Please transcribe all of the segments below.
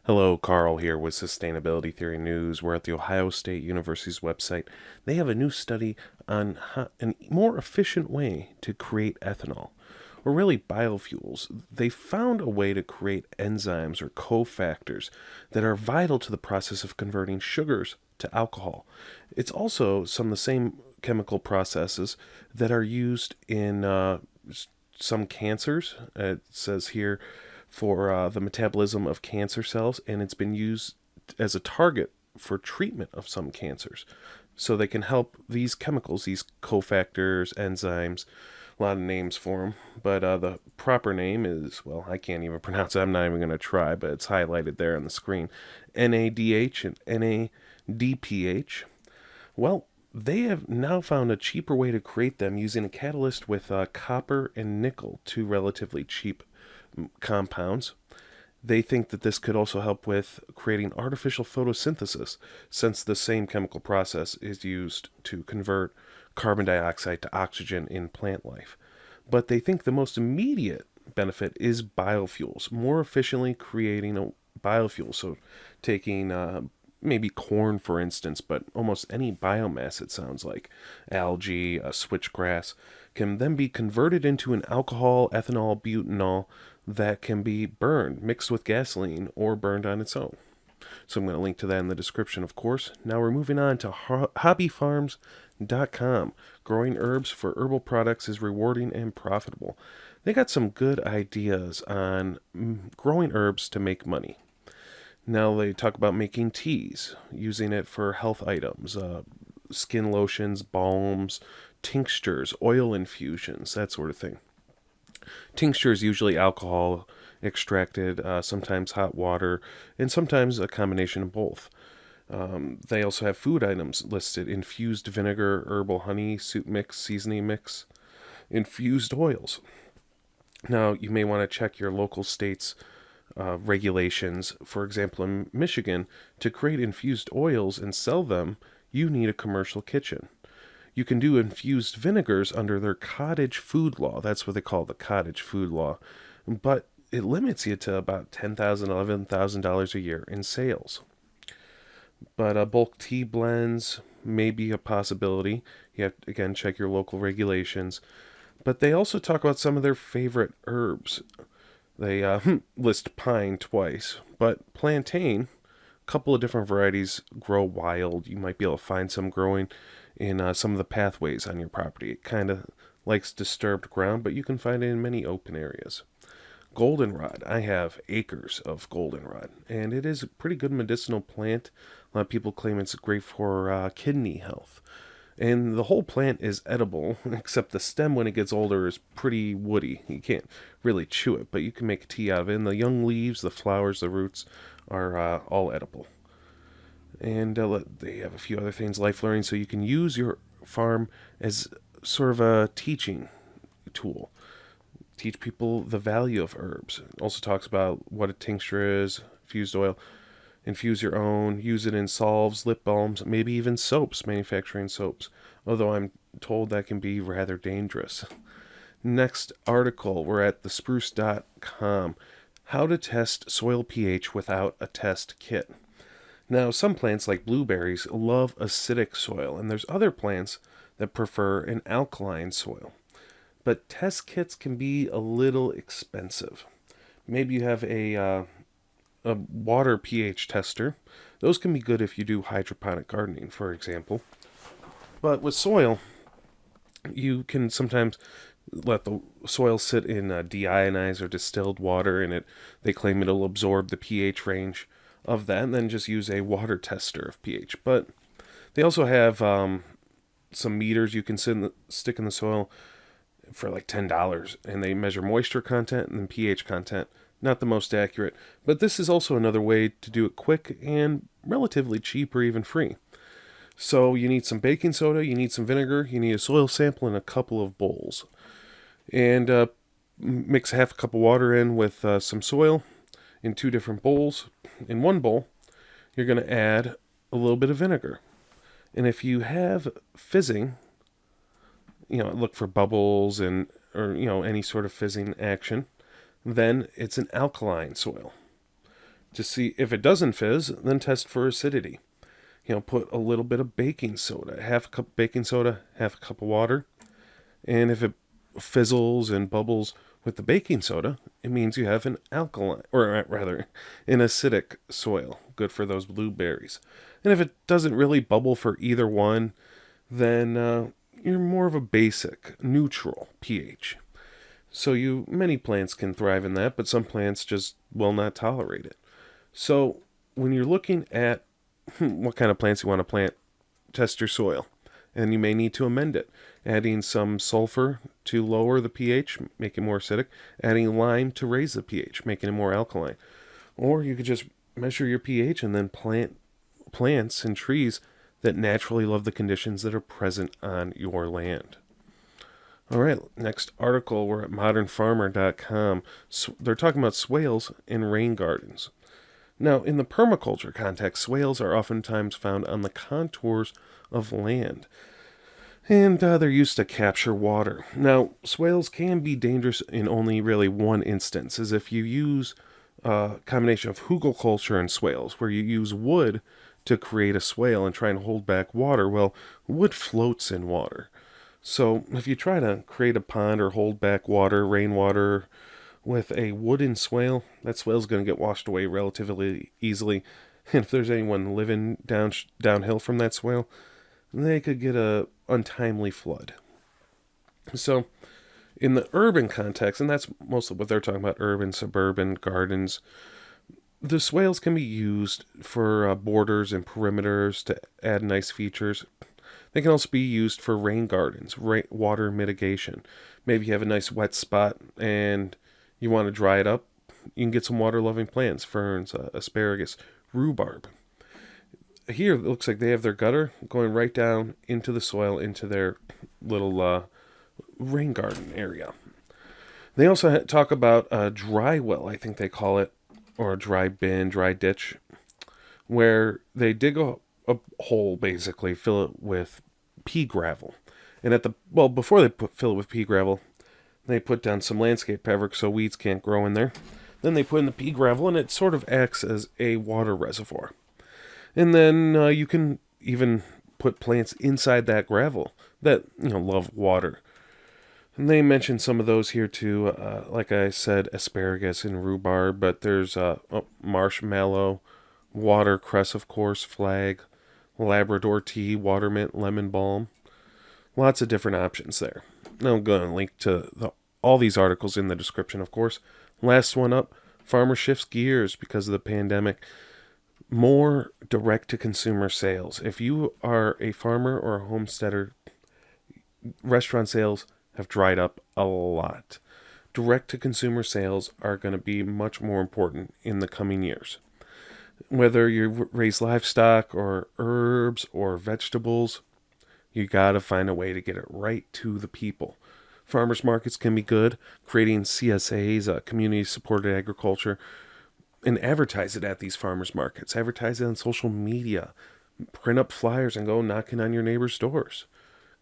Hello, Carl here with Sustainability Theory News. We're at the Ohio State University's website. They have a new study on a more efficient way to create ethanol, or really biofuels. They found a way to create enzymes or cofactors that are vital to the process of converting sugars to alcohol. It's also some of the same chemical processes that are used in some cancers. It says here for the metabolism of cancer cells, and it's been used as a target for treatment of some cancers. So they can help these chemicals, these cofactors, enzymes, a lot of names for them, but the proper name is, well, I can't even pronounce it. I'm not even going to try, but it's highlighted there on the screen. NADH and NADPH. Well, they have now found a cheaper way to create them using a catalyst with copper and nickel, two relatively cheap compounds. They think that this could also help with creating artificial photosynthesis, since the same chemical process is used to convert carbon dioxide to oxygen in plant life. But they think the most immediate benefit is biofuels, more efficiently creating a biofuel. So, taking maybe corn, for instance, but almost any biomass, it sounds like, algae, switchgrass, can then be converted into an alcohol, ethanol, butanol that can be burned, mixed with gasoline, or burned on its own. So I'm going to link to that in the description, of course. Now we're moving on to hobbyfarms.com. Growing herbs for herbal products is rewarding and profitable. They got some good ideas on growing herbs to make money. Now they talk about making teas, using it for health items, skin lotions, balms, tinctures, oil infusions, that sort of thing. Tincture is usually alcohol extracted, sometimes hot water, and sometimes a combination of both. They also have food items listed: infused vinegar, herbal honey, soup mix, seasoning mix, infused oils. Now, you may want to check your local state's regulations. For example, in Michigan, to create infused oils and sell them, you need a commercial kitchen. You can do infused vinegars under their cottage food law. That's what they call the cottage food law. But it limits you to about $10,000, $11,000 a year in sales. But bulk tea blends may be a possibility. You have to, again, check your local regulations. But they also talk about some of their favorite herbs. They list pine twice, but plantain, a couple of different varieties grow wild. You might be able to find some growing in some of the pathways on your property. It kind of likes disturbed ground, but you can find it in many open areas. Goldenrod. I have acres of goldenrod, and it is a pretty good medicinal plant. A lot of people claim it's great for kidney health. And the whole plant is edible, except the stem, when it gets older, is pretty woody. You can't really chew it, but you can make tea out of it. And the young leaves, the flowers, the roots are all edible. And they have a few other things, life learning, so you can use your farm as sort of a teaching tool. Teach people the value of herbs. It also talks about what a tincture is, infused oil. Infuse your own, use it in salves, lip balms, maybe even soaps, manufacturing soaps. Although I'm told that can be rather dangerous. Next article, we're at thespruce.com. How to test soil pH without a test kit. Now, some plants like blueberries love acidic soil, and there's other plants that prefer an alkaline soil. But test kits can be a little expensive. Maybe you have a water pH tester. Those can be good if you do hydroponic gardening, for example. But with soil, you can sometimes let the soil sit in deionized or distilled water, and they claim it'll absorb the pH range of that, and then just use a water tester of pH. But they also have some meters you can stick in the soil for like $10, and they measure moisture content and pH content. Not the most accurate, but this is also another way to do it quick and relatively cheap or even free. So you need some baking soda, you need some vinegar, you need a soil sample, and a couple of bowls. And mix half a cup of water in with some soil in two different bowls. In one bowl, you're going to add a little bit of vinegar. And if you have fizzing, look for bubbles or any sort of fizzing action, then it's an alkaline soil. To see if it doesn't fizz, then test for acidity. Put a little bit of baking soda, half a cup of baking soda, half a cup of water. And if it fizzles and bubbles with the baking soda, it means you have an alkaline, or rather, an acidic soil, good for those blueberries. And if it doesn't really bubble for either one, then you're more of a basic, neutral pH. So many plants can thrive in that, but some plants just will not tolerate it. So when you're looking at what kind of plants you want to plant, test your soil. And you may need to amend it, adding some sulfur to lower the pH, make it more acidic, adding lime to raise the pH, making it more alkaline. Or you could just measure your pH and then plant plants and trees that naturally love the conditions that are present on your land. All right, next article, we're at modernfarmer.com. They're talking about swales and rain gardens. Now, in the permaculture context, swales are oftentimes found on the contours of land, and they're used to capture water. Now, swales can be dangerous in only really one instance, is if you use a combination of hugelkultur and swales, where you use wood to create a swale and try and hold back water. Well, wood floats in water. So if you try to create a pond or hold back water, rainwater, with a wooden swale, that swale's going to get washed away relatively easily. And if there's anyone living downhill from that swale, they could get a untimely flood. So in the urban context, and that's mostly what they're talking about, urban, suburban gardens, the swales can be used for borders and perimeters to add nice features. They can also be used for rain gardens, water mitigation. Maybe you have a nice wet spot and you want to dry it up. You can get some water-loving plants, ferns, asparagus, rhubarb. Here, it looks like they have their gutter going right down into the soil, into their little rain garden area. They also talk about a dry well, I think they call it, or a dry bin, dry ditch, where they dig a hole, basically, fill it with pea gravel. And before they fill it with pea gravel, they put down some landscape fabric so weeds can't grow in there. Then they put in the pea gravel, and it sort of acts as a water reservoir. And then you can even put plants inside that gravel that love water. And they mentioned some of those here too. Like I said, asparagus and rhubarb, but there's marshmallow, watercress, of course, flag, Labrador tea, water mint, lemon balm. Lots of different options there. Now I'm going to link to all these articles in the description, of course. Last one up, farmer shifts gears because of the pandemic. More direct-to-consumer sales. If you are a farmer or a homesteader, restaurant sales have dried up a lot. Direct-to-consumer sales are going to be much more important in the coming years. Whether you raise livestock or herbs or vegetables, you got to find a way to get it right to the people. Farmers markets can be good, creating CSAs, community-supported agriculture, and advertise it at these farmers markets. Advertise it on social media. Print up flyers and go knocking on your neighbor's doors.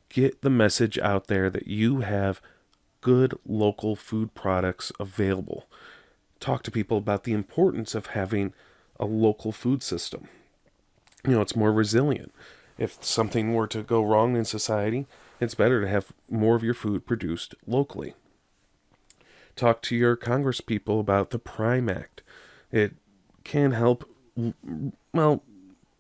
Get the message out there that you have good local food products available. Talk to people about the importance of having a local food system. It's more resilient. If something were to go wrong in society, it's better to have more of your food produced locally. Talk to your Congress people about the Prime Act. It can help,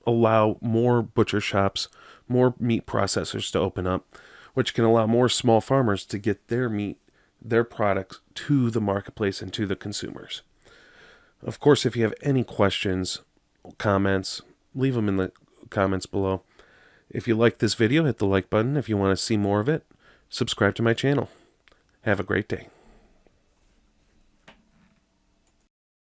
allow more butcher shops, more meat processors to open up, which can allow more small farmers to get their meat, their products to the marketplace and to the consumers. Of course, if you have any questions, comments, leave them in the comments below. If you like this video, hit the like button. If you want to see more of it, subscribe to my channel. Have a great day.